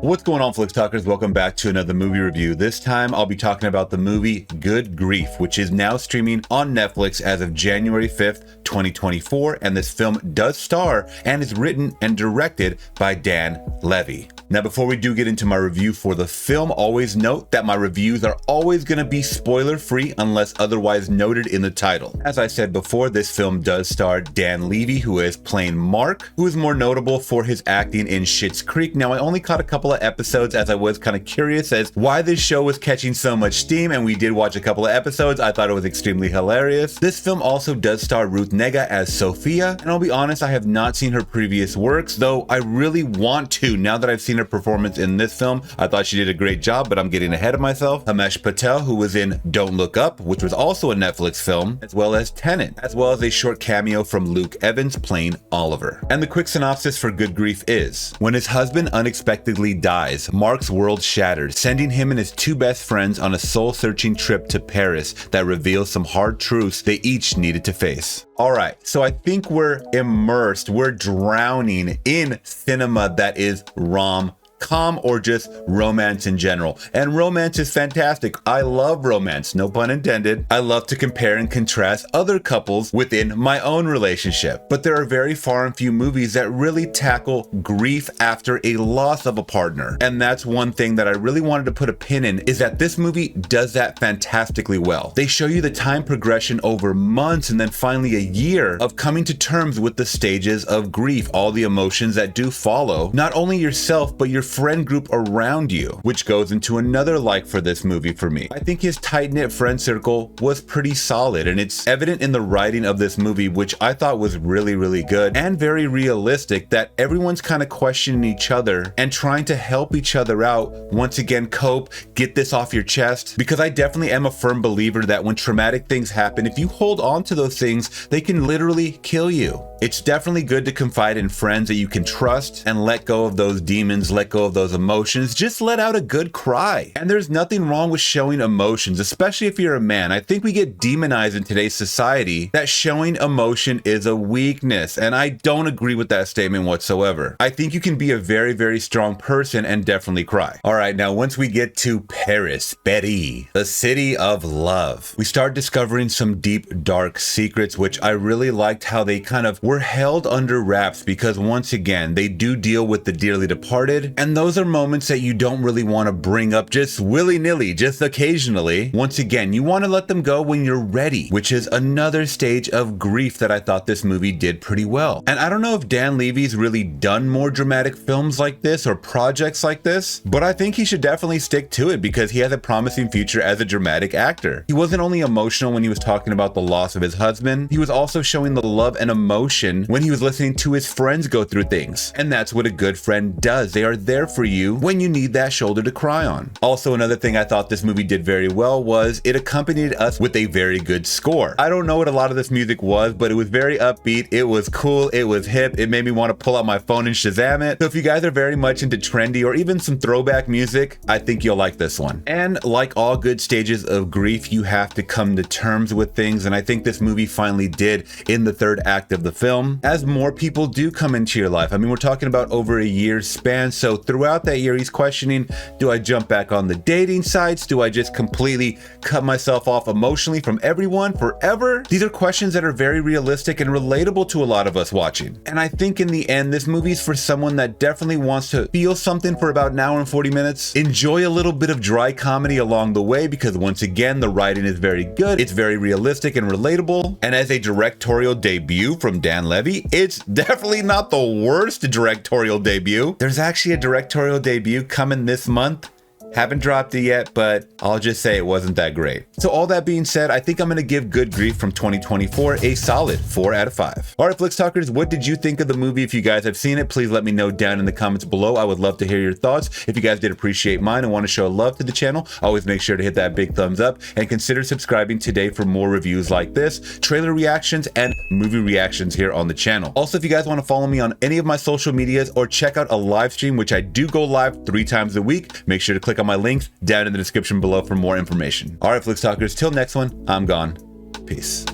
What's going on, Flix Talkers? Welcome back to another movie review. This time I'll be talking about the movie Good Grief, which is now streaming on Netflix as of January 5th, 2024, and this film does star and is written and directed by Dan Levy. Now, before we do get into my review for the film, always note that my reviews are always going to be spoiler-free unless otherwise noted in the title. As I said before, this film does star Dan Levy, who is playing Mark, who is more notable for his acting in Schitt's Creek. Now, I only caught a couple of episodes as I was kind of curious as why this show was catching so much steam, and we did watch a couple of episodes. I thought it was extremely hilarious. This film also does star Ruth Negga as Sophia, and I'll be honest, I have not seen her previous works, though I really want to now that I've seen her performance in this film. I thought she did a great job, but I'm getting ahead of myself. Himesh Patel, who was in Don't Look Up, which was also a Netflix film, as well as Tenet, as well as a short cameo from Luke Evans playing Oliver. And the quick synopsis for Good Grief is: when his husband unexpectedly dies, Mark's world shatters, sending him and his two best friends on a soul-searching trip to Paris that reveals some hard truths they each needed to face. All right, so I think we're immersed, we're drowning in cinema that is rom-com or just romance in general. And romance is fantastic. I love romance, no pun intended. I love to compare and contrast other couples within my own relationship. But there are very far and few movies that really tackle grief after a loss of a partner. And that's one thing that I really wanted to put a pin in, is that this movie does that fantastically well. They show you the time progression over months and then finally a year of coming to terms with the stages of grief, all the emotions that do follow, not only yourself, but your friend group around you, which goes into another like for this movie for me. I think his tight-knit friend circle was pretty solid, and it's evident in the writing of this movie, which I thought was really, really good and very realistic, that everyone's kind of questioning each other and trying to help each other out. Once again, cope, get this off your chest, because I definitely am a firm believer that when traumatic things happen, if you hold on to those things, they can literally kill you. It's definitely good to confide in friends that you can trust and let go of those demons, let go of those emotions, just let out a good cry. And there's nothing wrong with showing emotions, especially if you're a man. I think we get demonized in today's society that showing emotion is a weakness, and I don't agree with that statement whatsoever. I think you can be a very, very strong person and definitely cry. All right, now once we get to Paris, the city of love, we start discovering some deep, dark secrets, which I really liked how they kind of were held under wraps, because once again, they do deal with the dearly departed, and those are moments that you don't really want to bring up just willy-nilly, just occasionally. Once again, you want to let them go when you're ready, which is another stage of grief that I thought this movie did pretty well. And I don't know if Dan Levy's really done more dramatic films like this or projects like this, but I think he should definitely stick to it because he has a promising future as a dramatic actor. He wasn't only emotional when he was talking about the loss of his husband, he was also showing the love and emotion when he was listening to his friends go through things. And that's what a good friend does. They are there for you when you need that shoulder to cry on. Also, another thing I thought this movie did very well was it accompanied us with a very good score. I don't know what a lot of this music was, but it was very upbeat, it was cool, it was hip, it made me want to pull out my phone and Shazam it. So if you guys are very much into trendy or even some throwback music, I think you'll like this one. And like all good stages of grief, you have to come to terms with things, and I think this movie finally did in the third act of the film, as more people do come into your life. I mean, we're talking about over a year's span, so throughout that year, he's questioning, do I jump back on the dating sites? Do I just completely cut myself off emotionally from everyone forever? These are questions that are very realistic and relatable to a lot of us watching. And I think in the end, this movie's for someone that definitely wants to feel something for about an hour and 40 minutes, enjoy a little bit of dry comedy along the way, because once again, the writing is very good, it's very realistic and relatable, and as a directorial debut from Dan Levy, it's definitely not the worst directorial debut. There's actually a directorial debut coming this month. Haven't dropped it yet, but I'll just say it wasn't that great. So all that being said, I think I'm gonna give Good Grief from 2024 a solid 4 out of 5. All right, Flix Talkers, what did you think of the movie? If you guys have seen it, please let me know down in the comments below. I would love to hear your thoughts. If you guys did appreciate mine and want to show love to the channel, always make sure to hit that big thumbs up and consider subscribing today for more reviews like this, trailer reactions, and movie reactions here on the channel. Also, if you guys want to follow me on any of my social medias or check out a live stream, which I do go live 3 times a week, make sure to click out my links down in the description below for more information. All right, Flix Talkers, till next one, I'm gone. Peace.